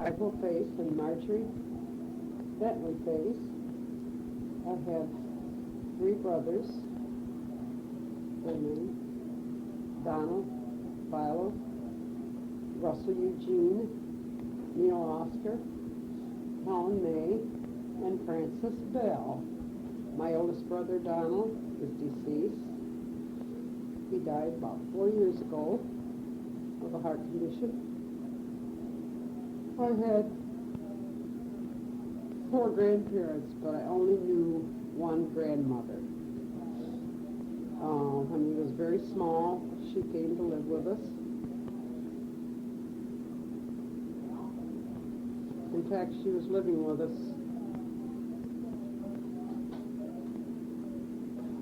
April Face and Marjorie Bentley Face. I have three brothers. Their names: Donald, Philo, Russell Eugene, Neil Oscar, Helen May, and Francis Bell. My oldest brother, Donald, is deceased. He died about 4 years ago of a heart condition. I had four grandparents, but I only knew one grandmother. When he was very small, she came to live with us. In fact, she was living with us.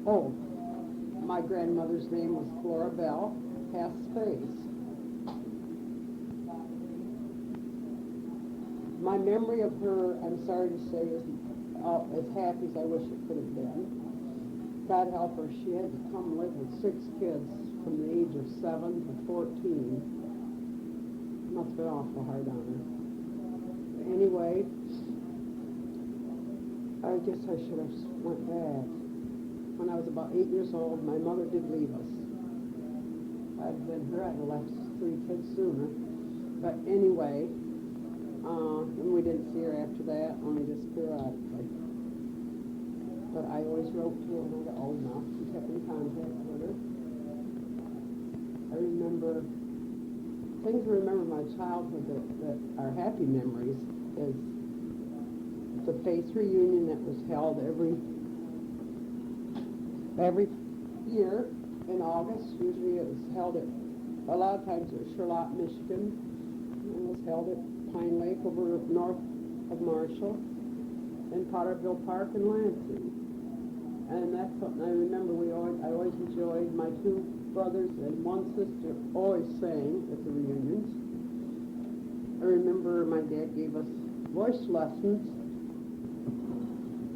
Oh, my grandmother's name was Flora Bell, past Space. My memory of her, I'm sorry to say, is as happy as I wish it could have been. God help her, she had to come live with 6 kids from the age of 7 to 14. Must have been awful hard on her. Anyway, I guess I should have went back. When I was about 8 years old, my mother did leave us. I'd been here, I'd have left 3 kids sooner. But anyway, and we didn't see her after that, only just periodically. But I always wrote to her when I got old enough and kept in contact with her. I remember, things I remember my childhood that are happy memories is the Faith reunion that was held every year in August. Usually it was held at, a lot of times it was Charlotte, Michigan. It was held at Pine Lake over north of Marshall, in Potterville Park in Lansing. And that's something I remember I always enjoyed. My 2 brothers and 1 sister always sang at the reunions. I remember my dad gave us voice lessons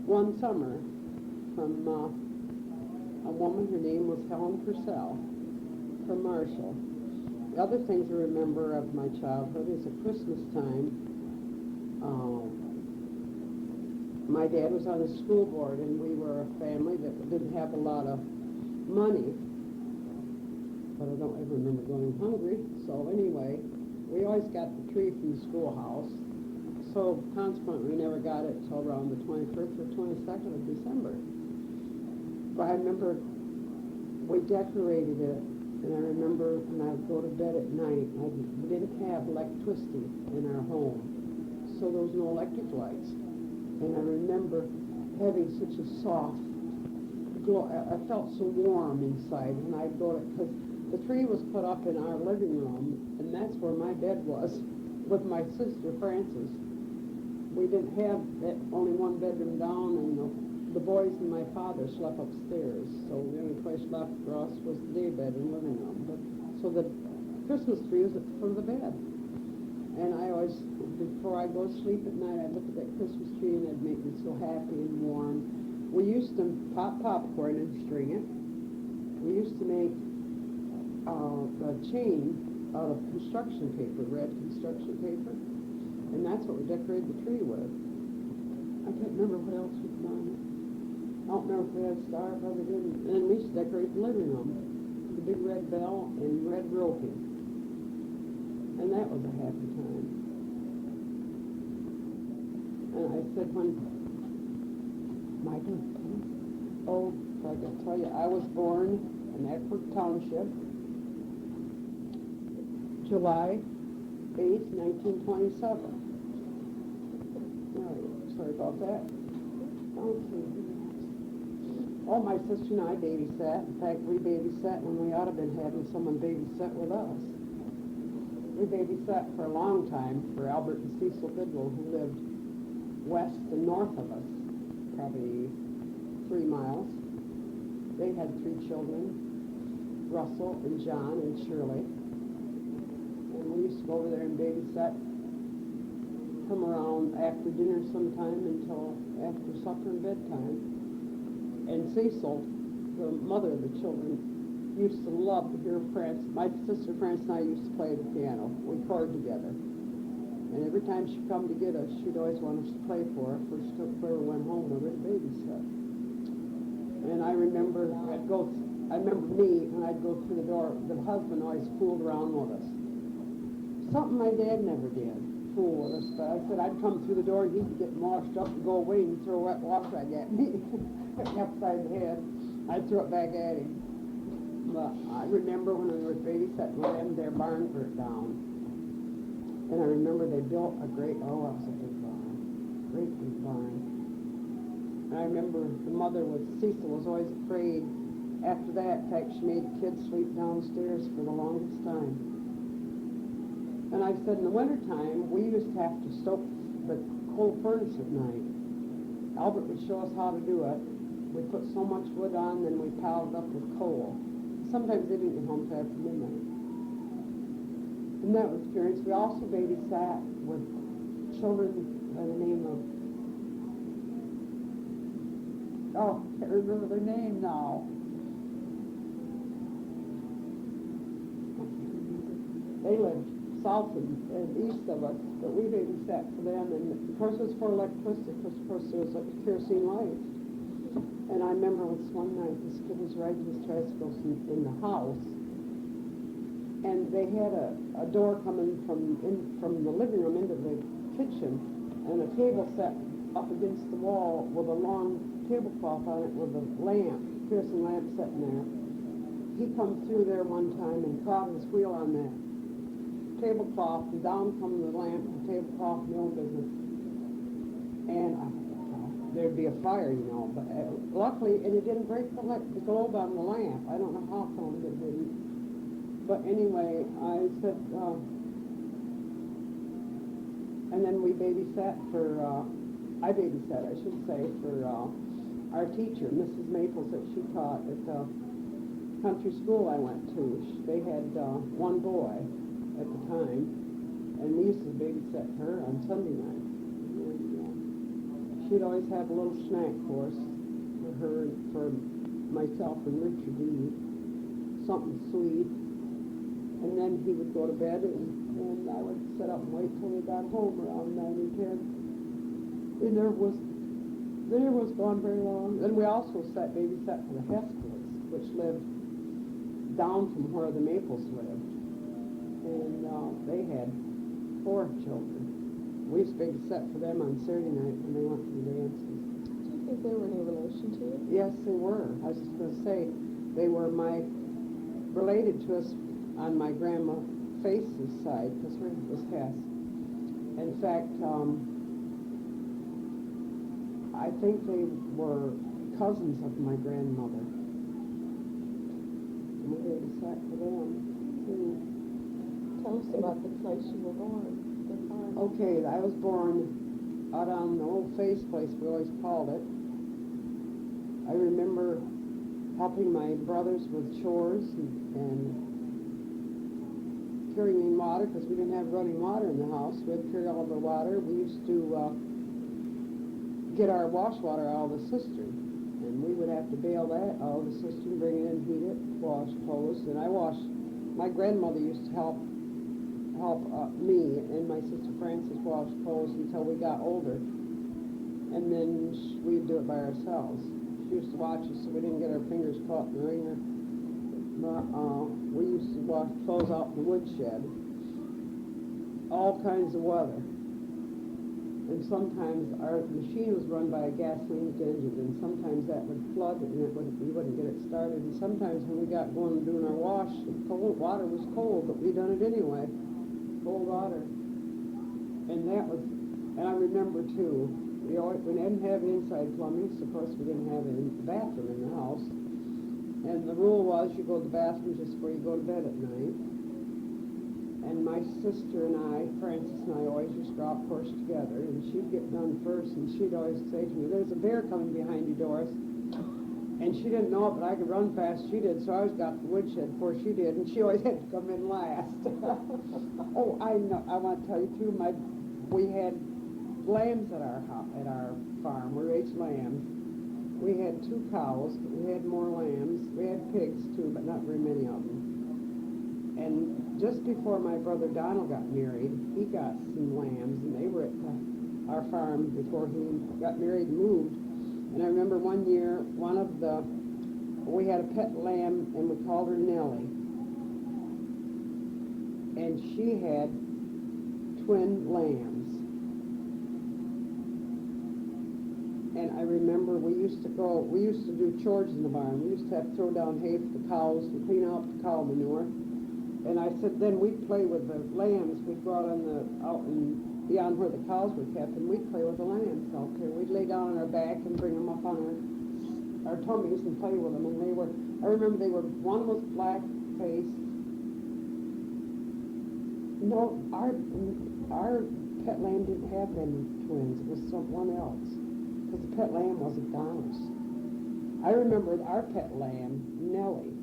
one summer from a woman. Her name was Helen Purcell from Marshall. The other things I remember of my childhood is at Christmas time. My dad was on the school board, and we were a family that didn't have a lot of money. But I don't ever remember going hungry. So anyway, we always got the tree from the schoolhouse. So consequently, we never got it until around the 21st or 22nd of December. But I remember we decorated it, and I remember when I would go to bed at night, we didn't have electricity in our home, so there was no electric lights. And I remember having such a soft glow. I felt so warm inside, and I'd go to, because the tree was put up in our living room, and that's where my bed was with my sister Frances. We didn't have only one bedroom down, and the boys and my father slept upstairs, so the only place left for us was the day bed and living room. So the Christmas tree was at the foot of the bed. And I always, before I go to sleep at night, I'd look at that Christmas tree and it'd make me so happy and warm. We used to pop popcorn and string it. We used to make a chain out of construction paper, red construction paper. And that's what we decorated the tree with. I can't remember what else we've done. I don't remember if we had a star, probably didn't. And then we used to decorate the living room. The big red bell and red roping. And that was a happy time. And I said when Michael, I got to tell you, I was born in Eckford Township, July 8th, 1927. Sorry about that. Okay. Oh, my sister and I babysat. In fact, we babysat when we ought to have been having someone babysit with us. We babysat for a long time for Albert and Cecil Bidwell, who lived west and north of us, probably 3 miles. They had 3 children, Russell and John and Shirley. And we used to go over there and babysat from around after dinner sometime until after supper and bedtime. And Cecil, the mother of the children, used to love to hear my sister France and I used to play the piano. We chord together. And every time she come to get us, she'd always want us to play for her. First took her, went home, and we'd babysit. And I remember I remember me, when I'd go through the door, the husband always fooled around with us. Something my dad never did, fool with us. But I said I'd come through the door and he'd get washed up and go away and throw a wet wash rag at me. Hit me upside the head. I'd throw it back at him. But I remember when we were babysitting with them, their barn burnt down. And I remember they built a great, it was a big barn. Great big barn. And I remember the mother Cecil was always afraid. After that, in fact, she made the kids sleep downstairs for the longest time. And I said in the wintertime, we used to have to stoke the coal furnace at night. Albert would show us how to do it. We put so much wood on, then we piled it up with coal. Sometimes they didn't get home till after midnight. And that was experience. We also babysat with children by the name of, I can't remember their name now. They lived south and east of us, but we babysat for them. And of course it was for electricity, because of course there was like kerosene lights. And I remember one night this kid was riding his tricycle in the house, and they had a door coming from the living room into the kitchen, and a table set up against the wall with a long tablecloth on it with a lamp, kerosene lamp sitting there. He come through there one time and caught his wheel on that tablecloth, and down come the lamp, the tablecloth, and the old business. And there'd be a fire, but luckily, and it didn't break the globe on the lamp. I don't know how come it didn't. But anyway, I said, and then we babysat I babysat, I should say, for our teacher, Mrs. Maples, that she taught at the country school I went to. They had one boy at the time, and we used to babysit her on Sunday night. And, she'd always have a little snack for us, for her, for myself and Richard E. Something sweet. And then he would go to bed, and I would sit up and wait till he got home around 9 or 10. They never was gone very long. And we also babysat for the Heskells, which lived down from where the Maples lived. And they had 4 children. We used to babysit for them on Saturday night when they went to the dances. Do you think they were any relation to you? Yes, they were. I was just going to say, they were related to us on my grandma Face's side, because hers was Hess. In fact, I think they were cousins of my grandmother. And we babysat for them, too. Tell us about the place you were born. Okay, I was born out on the old Face place, we always called it. I remember helping my brothers with chores and carrying in water, because we didn't have running water in the house. We had to carry all of our water. We used to get our wash water out of the cistern, and we would have to bail that out of the cistern, bring it in, heat it, wash clothes. And my grandmother used to help me and my sister Frances wash clothes until we got older, and then we'd do it by ourselves. She used to watch us so we didn't get our fingers caught in the wringer. We used to wash clothes out in the woodshed, all kinds of weather. And sometimes our machine was run by a gasoline engine, and sometimes that would flood and we wouldn't get it started. And sometimes when we got going and doing our wash, the water was cold, but we done it anyway. Cold water. And I remember too, we didn't have inside plumbing, so of course we didn't have a bathroom in the house. And the rule was you go to the bathroom just before you go to bed at night. And my sister and I, Frances and I, always used to go out first together, and she'd get done first, and she'd always say to me, "There's a bear coming behind you, Doris." And she didn't know it, but I could run fast. She did, so I always got to the woodshed before she did, and she always had to come in last. Oh, I know. I want to tell you too. We had lambs at our farm. We raised lambs. We had 2 cows, but we had more lambs. We had pigs too, but not very many of them. And just before my brother Donald got married, he got some lambs, and they were at our farm before he got married and moved. And I remember one year, we had a pet lamb, and we called her Nellie. And she had twin lambs. And I remember we used to do chores in the barn. We used to have to throw down hay for the cows and clean out the cow manure. And I said, then we'd play with the lambs. We'd go out and beyond where the cows were kept, and we'd play with the lambs out there. We'd lay down on our back and bring them up on our tummies and play with them. And I remember one was black-faced. No, our pet lamb didn't have them twins. It was someone else. Because the pet lamb wasn't Donna's. I remember our pet lamb, Nellie.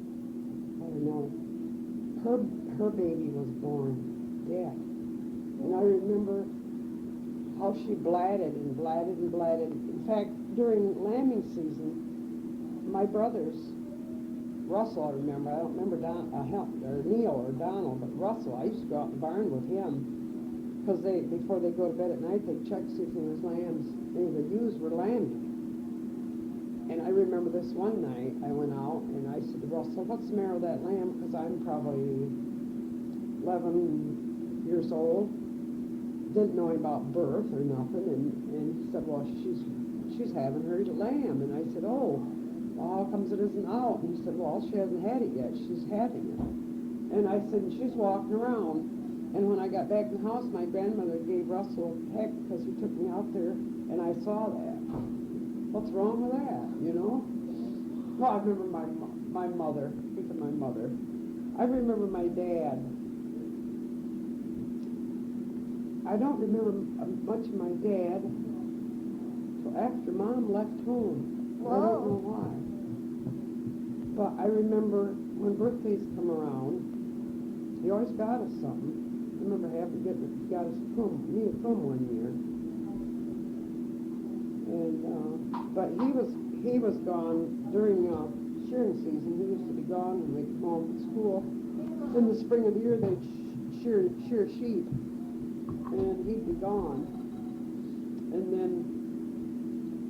Her baby was born dead. And I remember how she blatted and blatted and blatted. In fact, during lambing season, my brothers, Russell, I remember, I don't remember Neil or Donald, but Russell, I used to go out in the barn with him, because before they go to bed at night, they'd check to see if there was lambs, any of the ewes were lambing. And I remember this one night, I went out and I said to Russell, what's the matter with that lamb? Because I'm probably 11 years old, didn't know about birth or nothing, and he said, well, she's having her lamb. And I said, oh, well, how comes it isn't out? And he said, well, she hasn't had it yet, she's having it. And I said, she's walking around. And when I got back in the house, my grandmother gave Russell heck because he took me out there, and I saw that. What's wrong with that, you know? Well, I remember my mother, think of my mother. I remember my dad. I don't remember much of my dad till after Mom left home. Whoa. I don't know why. But I remember when birthdays come around, he always got us something. I remember got us me a comb one year. And but he was gone during shearing season. He used to be gone when they come home from school. In the spring of the year, they'd shear sheep, and he'd be gone. And then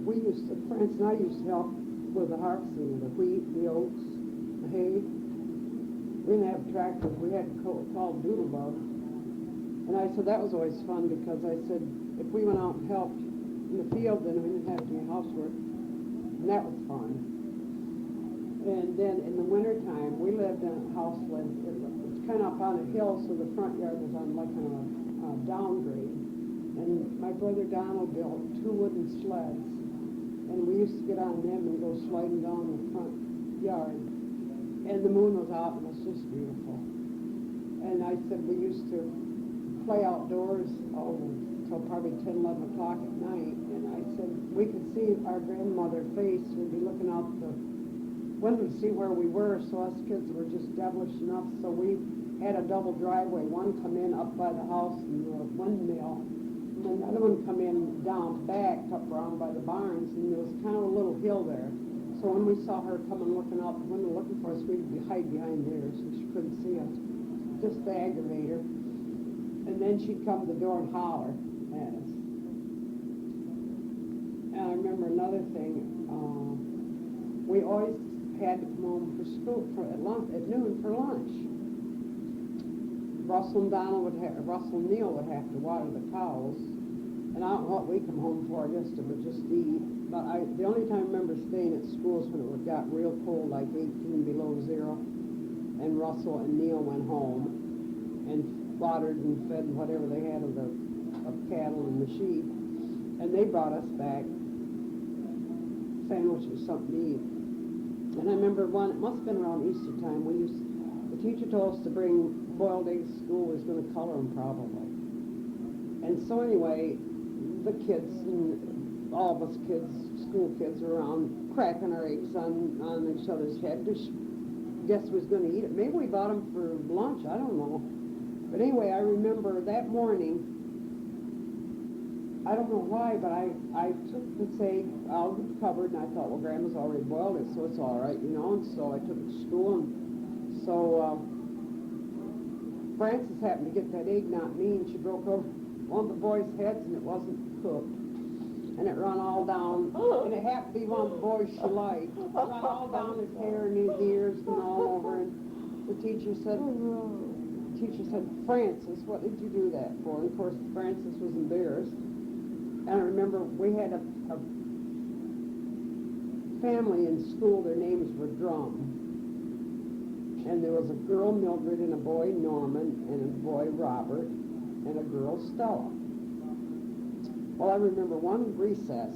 Francis and I used to help with the harvesting, the wheat, the oats, the hay. We didn't have tractors. We had called doodle bug. And I said that was always fun, because I said if we went out and helped in the field, then we didn't have to do housework, and that was fun. And then in the wintertime, we lived in a house it was kind of up on a hill, so the front yard was on like a downgrade. And my brother Donald built 2 wooden sleds, and we used to get on them and go sliding down the front yard. And the moon was out, and it was just beautiful. And I said we used to play outdoors till probably 10, 11 o'clock at night. And I said we could see our grandmother's face. We'd be looking out the window to see where we were, so us kids were just devilish enough. So we had a double driveway. One come in up by the house and the windmill, and then the other one come in down back up around by the barns, and there was kind of a little hill there. So when we saw her coming looking out the window looking for us, we'd hide behind there so she couldn't see us, just to aggravate her. And then she'd come to the door and holler at us. And I remember another thing, we always had to come home for school at noon for lunch. Russell and Neil would have to water the cows, and I don't know what we come home for. I guess it was just to eat. But the only time I remember staying at school is when it got real cold, like 18 below zero, and Russell and Neil went home and watered and fed whatever they had of cattle and the sheep, and they brought us back sandwiches, something to eat. And I remember it must have been around Easter time, the teacher told us to bring boiled eggs to school. We was going to color them probably. And so anyway, the kids, and all of us kids, school kids, were around cracking our eggs on each other's head. Just guess we was going to eat it. Maybe we bought them for lunch, I don't know. But anyway, I remember that morning, I don't know why, but I took the egg out of the cupboard, and I thought, well, Grandma's already boiled it, so it's all right, you know. And so I took it to school, and so Frances happened to get that egg, not me, and she broke over one of the boys' heads, and it wasn't cooked. And it run all down, and it happened to be one of the boys she liked. It run all down his hair and his ears and all over, and the teacher said, Frances, what did you do that for? And of course, Frances was embarrassed. And I remember we had a family in school, their names were Drum. And there was a girl, Mildred, and a boy, Norman, and a boy, Robert, and a girl, Stella. Well, I remember one recess,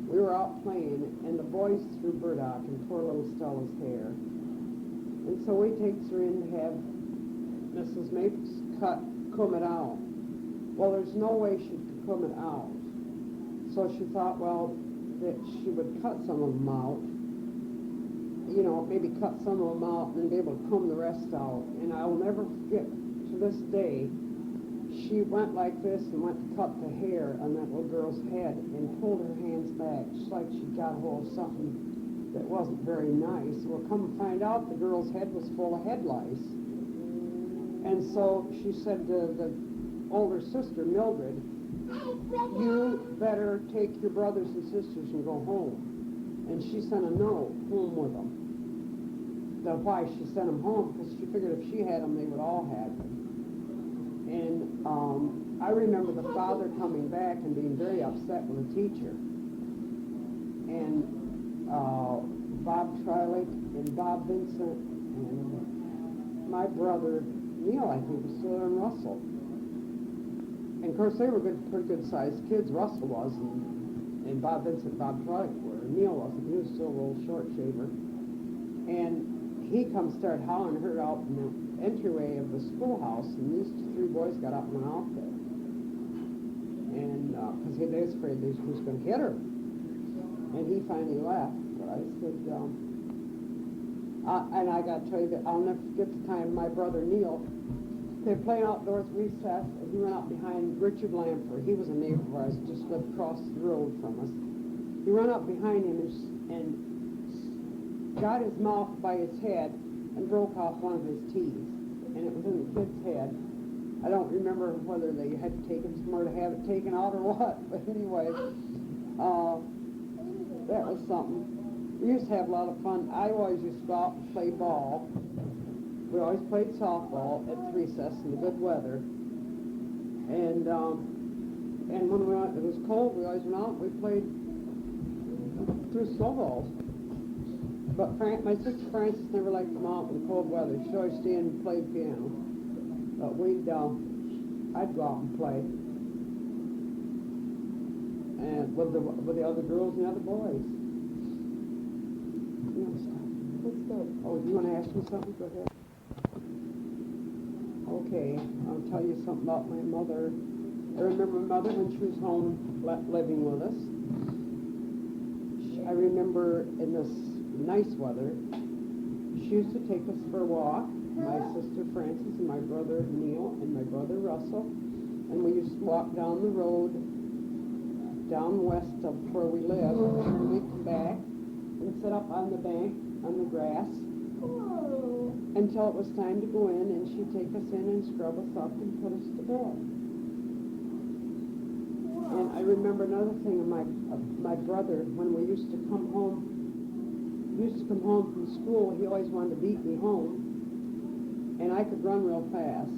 we were out playing, and the boys threw burdock and tore little Stella's hair. And so we takes her in to have Mrs. Mapes comb it out. Well, there's no way she could comb it out. So she thought, well, that she would cut some of them out, you know, maybe cut some of them out and then be able to comb the rest out. And I will never forget, to this day, she went like this and went to cut the hair on that little girl's head and pulled her hands back, just like she got hold of something that wasn't very nice. Well, come to find out, the girl's head was full of head lice. And so she said to the older sister, Mildred, you better take your brothers and sisters and go home. And she sent a note home with them. That's why she sent them home, because she figured if she had them, they would all have them. And I remember the father coming back and being very upset with the teacher. And Bob Triley and Bob Vincent and my brother Neil, I think, was still there, and Russell. And of course, they were pretty good sized kids. Russell was, and Bob Vincent and Bob Triley were. Neil wasn't. He was still a little short shaver. And he come start hollering her out in the entryway of the schoolhouse, and these three boys got up and went out there. And because they was afraid they was going to hit her. And he finally left. But I said, and I got to tell you that I'll never forget the time my brother Neil, they were playing outdoors recess, and he went out behind Richard Lamper. He was a neighbor of ours, just lived across the road from us. He ran up behind him and got his mouth by his head and broke off one of his teeth. And it was in the kid's head. I don't remember whether they had to take him somewhere to have it taken out or what, but anyway, that was something. We used to have a lot of fun. I always used to go out and play ball. We always played softball at recess in the good weather. And when it was cold, we always went out and we played through snowballs. But my sister Frances never liked to come out in the cold weather. She'd always stay in and play piano. But I'd go out and play. And with the other girls and the other boys. You know, stop. What's that? Oh, do you want to ask me something? Go ahead. Okay, I'll tell you something about my mother. I remember my mother when she was home living with us. I remember in this nice weather, she used to take us for a walk, my sister Frances and my brother Neil and my brother Russell, and we used to walk down the road down west of where we lived, and we'd come back and sit up on the bank on the grass until it was time to go in, and she'd take us in and scrub us up and put us to bed. And I remember another thing of my brother, when we used to come home from school, he always wanted to beat me home, and I could run real fast.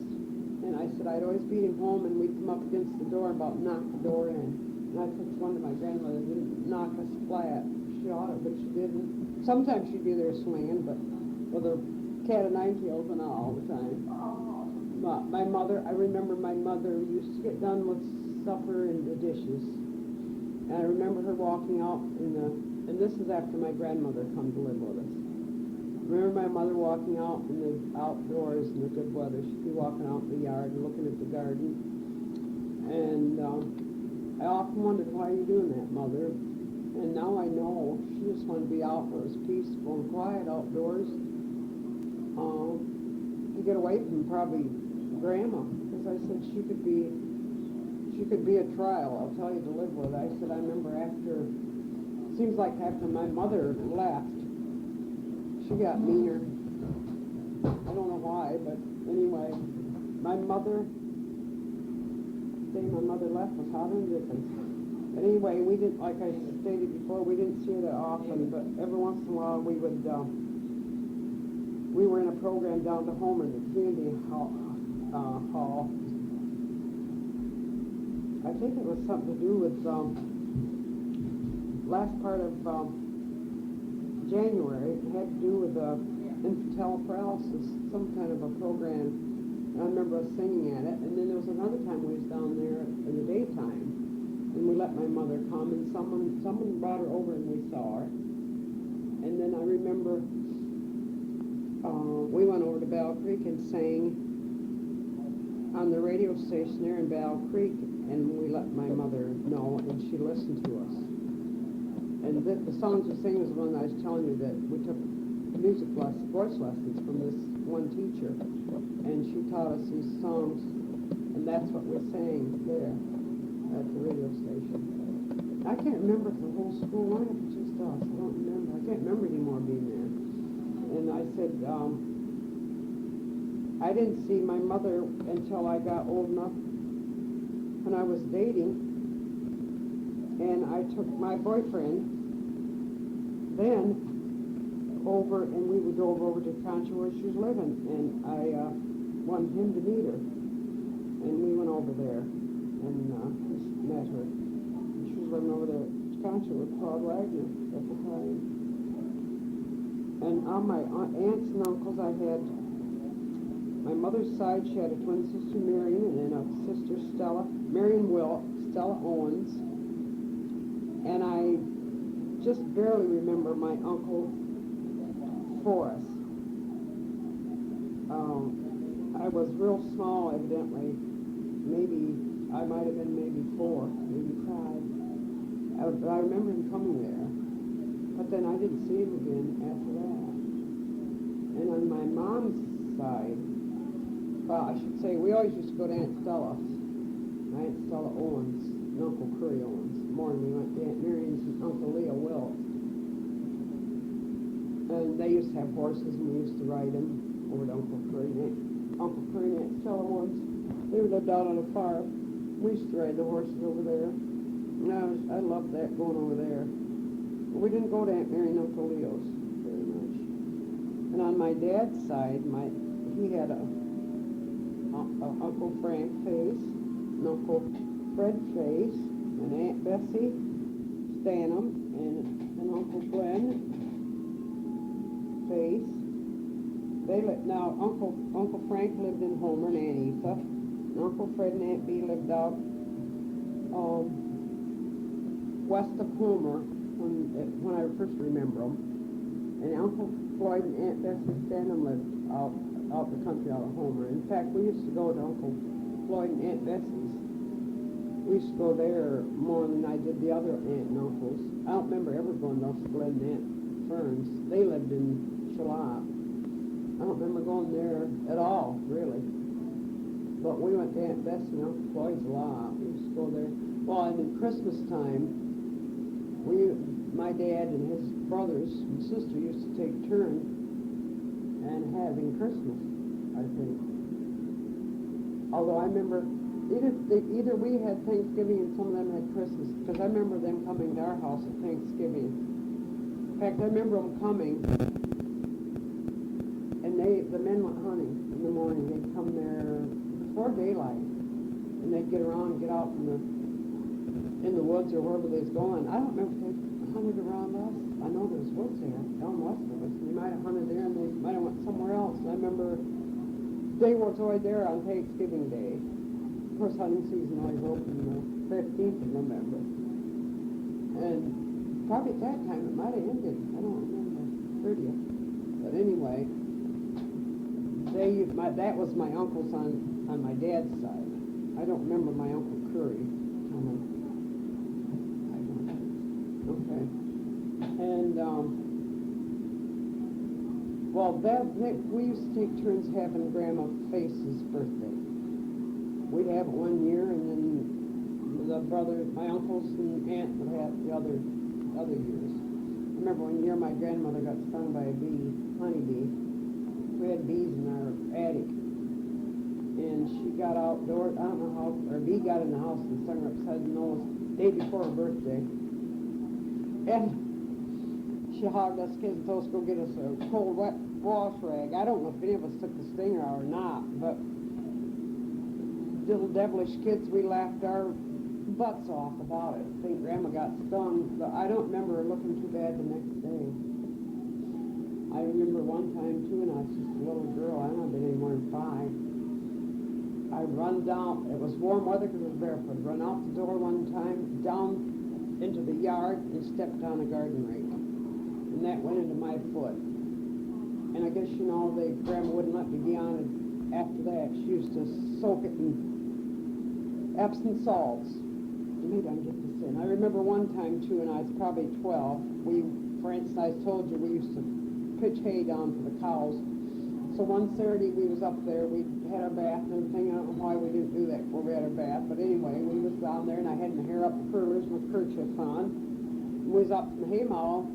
And I said I'd always beat him home, and we'd come up against the door and about knock the door in. And I took one to my grandmother, didn't knock us flat. She ought to, but she didn't. Sometimes she'd be there swinging, but with a cat of nine tails and all the time. My mother, I remember my mother used to get done with supper and the dishes. And I remember her walking out and this is after my grandmother come to live with us. I remember my mother walking out in the outdoors in the good weather. She'd be walking out in the yard and looking at the garden. And I often wondered, why are you doing that, Mother? And now I know she just wanted to be out where it was peaceful and quiet outdoors. To get away from probably Grandma, because I said she could be a trial, I'll tell you, to live with. I said I remember seems like after my mother left, she got meaner. I don't know why, but Anyway, my mother, the day my mother left was hotter than Dickens. But anyway, we didn't, like I stated before, we didn't see her that often, but every once in a while we would, we were in a program down to Homer in the community hall. I think it was something to do with, last part of, January. It had to do with, infantile paralysis, some kind of a program. And I remember us singing at it, and then there was another time we was down there in the daytime. And we let my mother come, and someone brought her over and we saw her. And then I remember we went over to Battle Creek and sang on the radio station there in Battle Creek, and we let my mother know, and she listened to us. And the songs we sang was the one I was telling you that we took voice lessons from this one teacher, and she taught us these songs, and that's what we sang there at the radio station. I can't remember if the whole school went, if it's just us. I don't remember. I can't remember anymore being there. And I said, I didn't see my mother until I got old enough when I was dating, and I took my boyfriend then over, and we drove over to Concha where she was living, and I wanted him to meet her, and we went over there and met her. And she was living over there at Concha with Paul Wagner at the time. And on my aunts and uncles, I had my mother's side. She had a twin sister, Marion, and a sister, Stella, Marion Stella Owens. And I just barely remember my uncle Forrest. I was real small, evidently. Maybe I might have been maybe 4, maybe 5. But I remember him coming there. But then I didn't see him again after that. And on my mom's side, well, I should say, we always used to go to Aunt Stella's. Aunt Stella Owens and Uncle Curry Owens. More than we went to Aunt Marion's and Uncle Leo Wilt. And they used to have horses, and we used to ride them over to Uncle Curry and Aunt Stella Owens. They lived out on a farm. We used to ride the horses over there. And I loved that, going over there. But we didn't go to Aunt Mary and Uncle Leo's very much. And on my dad's side, he had a Uncle Frank Face, an Uncle Fred Face, and Aunt Bessie Stanham, and an Uncle Glenn Face. Now Uncle Frank lived in Homer and Aunt Eva. And Uncle Fred and Aunt Bee lived out west of Homer when I first remember them. And Uncle Floyd and Aunt Bessie Stanham lived out the country, out of Homer. In fact, we used to go to Uncle Floyd and Aunt Bessie's. We used to go there more than I did the other aunt and uncles. I don't remember ever going to Uncle Glenn and Aunt Fern's. They lived in Shalott. I don't remember going there at all, really. But we went to Aunt Bessie and Uncle Floyd's a lot. We used to go there. Well, and at Christmas time, my dad and his brothers and sister used to take turns and having Christmas, I think. Although I remember either we had Thanksgiving and some of them had Christmas, because I remember them coming to our house at Thanksgiving. In fact, I remember them coming, and the men went hunting in the morning. They'd come there before daylight, and they'd get around and get out in the woods or wherever they was going. I don't remember if they hunted around us. I know there was woods there down west of us. They might have hunted there, and they might have went somewhere else. And I remember they was always there on Thanksgiving Day. Of course, hunting season always opened the 15th of November. And probably at that time it might have ended. I don't remember. 30th. But anyway, that was my uncles on my dad's side. I don't remember my Uncle Curry coming. I don't know. Okay. And, we used to take turns having Grandma Face's birthday. We'd have it one year, and then my uncles and aunt would have the other years. I remember one year my grandmother got stung by a honeybee. We had bees in our attic, and she got outdoors, I don't know how, or he got in the house and stung her upside the nose day before her birthday. And she hogged us kids and told us to go get us a cold, wet wash rag. I don't know if any of us took the stinger or not, but little devilish kids, we laughed our butts off about it. I think Grandma got stung, but I don't remember her looking too bad the next day. I remember one time too, and I was just a little girl. I don't know, been any more than 5. I run down. It was warm weather because it was barefoot. Run out the door one time, down into the yard, and stepped on a garden rake, and that went into my foot. And I guess Grandma wouldn't let me be on it after that. She used to soak it in Epsom salts. Maybe I can get this in. I remember one time too, and I was probably 12. For instance, I told you we used to pitch hay down for the cows. So one Saturday we was up there, we had our bath and everything. I don't know why we didn't do that before we had our bath, but anyway, we was down there and I had my hair up in curlers with kerchiefs on. We was up in the hay mow,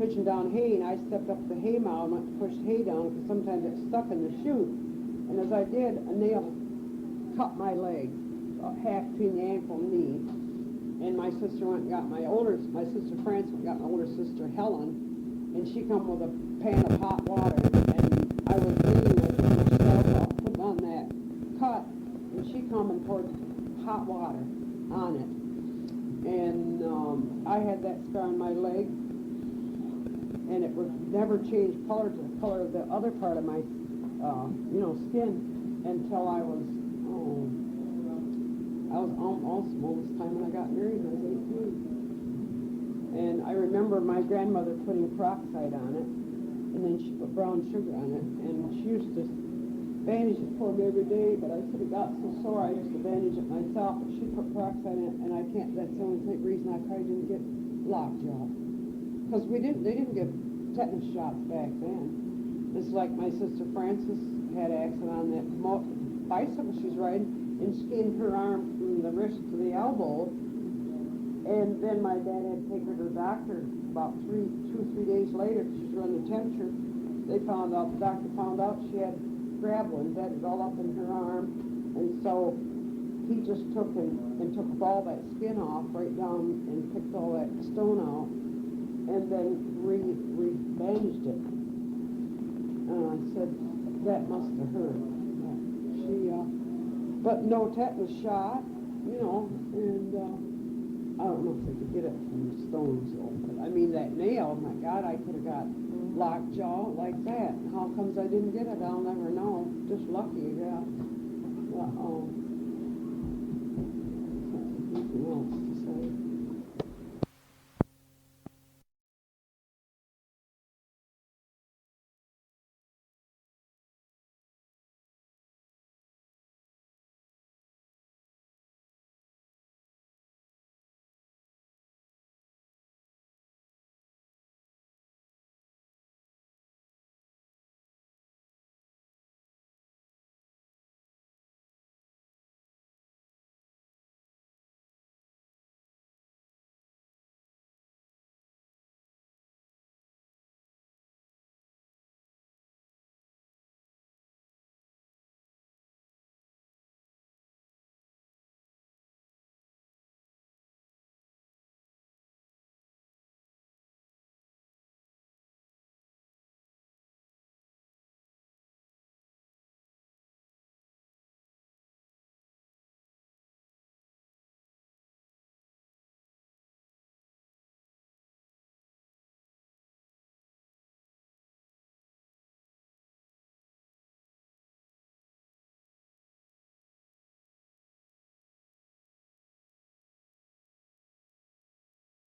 pitching down hay, and I stepped up the hay mow and went to push hay down because sometimes it stuck in the chute. And as I did, a nail cut my leg, half between the ankle and knee. And my sister went and got my sister Frances went and got my older sister Helen, and she come with a pan of hot water, and I was bleeding. I took my scalp off, put it on that cut, and she come and poured hot water on it. And I had that scar on my leg, and it would never change color to the color of the other part of my, skin until I was almost time when I got married when I was 18. And I remember my grandmother putting peroxide on it, and then she put brown sugar on it, and she used to bandage it for me every day, but I said it got so sore I used to bandage it myself, but she put peroxide in it, and that's the only reason I probably didn't get lockjaw. Because they didn't give tetanus shots back then. It's like my sister Frances had an accident on that bicycle she's riding, and skinned her arm from the wrist to the elbow. And then my dad had to take her to the doctor about 2-3 days later because she's running the temperature. The doctor found out she had gravel embedded all up in her arm. And so he just took all that skin off right down and picked all that stone out and then re-bandaged it. And I said, that must have hurt. But no tetanus shot, and I don't know if they could get it from the stones, though. But I mean, that nail, my God, I could have got lockjaw like that. How comes I didn't get it? I'll never know. Just lucky, yeah. Anything else to say?